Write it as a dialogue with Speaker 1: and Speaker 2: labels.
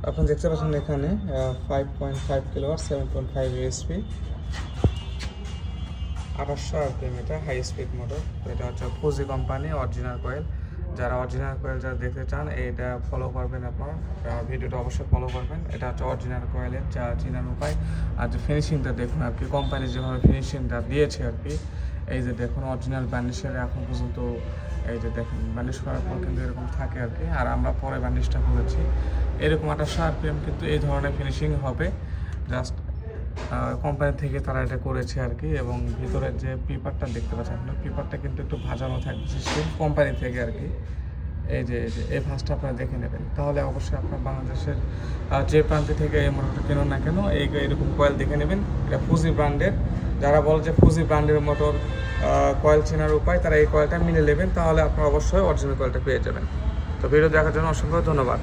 Speaker 1: আপনি দেখতে পাচ্ছেন এখানে 5.5 কিলোওয়াট 7.5 ইউএসপি 2800 আরপিএম, এটা হাই স্পিড মোটর। তো এটা হচ্ছে ফুজি কোম্পানি অরিজিনাল কয়েল। যারা অরিজিনাল কয়েল যারা দেখতে চান এটা ফলো করবেন, আপনারা ভিডিওটা অবশ্যই ফলো করবেন। এটা হচ্ছে অরিজিনাল কয়েলের যা চেনার উপায়। আর যে ফিনিশিংটা দেখুন আর কি, কোম্পানি যেভাবে ফিনিশিংটা দিয়েছে আর কি, এই যে দেখুন অরিজিনাল বার্নিশের এখন পর্যন্ত এই যে দেখুন বার্নিশ করার পর কিন্তু এরকম থাকে আর কি। আর আমরা পরে বার্নিশটা করেছি এরকম 2800 আরপিএম, কিন্তু এই ধরনের ফিনিশিং হবে জাস্ট কোম্পানি থেকে তারা এটা করেছে আর কি। এবং ভিতরের যে পেপারটা দেখতে পাচ্ছেন আপনার, পেপারটা কিন্তু একটু ভাজানো থাকবে সেম কোম্পানি থেকে আর কি। এই যে এই ভাঁজটা আপনারা দেখে নেবেন, তাহলে অবশ্যই আপনার বাংলাদেশের যে প্রান্তে থেকে এই মোটরটা কেনুন না কেন এইরকম কয়েল দেখে নেবেন। এটা ফুজি ব্র্যান্ডের। যারা বলে যে ফুজি ব্র্যান্ডের মোটর কয়েল চেনার উপায়, তারা এই কয়েলটা মিলে নেবেন, তাহলে আপনারা অবশ্যই অরিজিনাল কয়েলটা পেয়ে যাবেন। তো ভিডিও দেখার জন্য অসংখ্য ধন্যবাদ।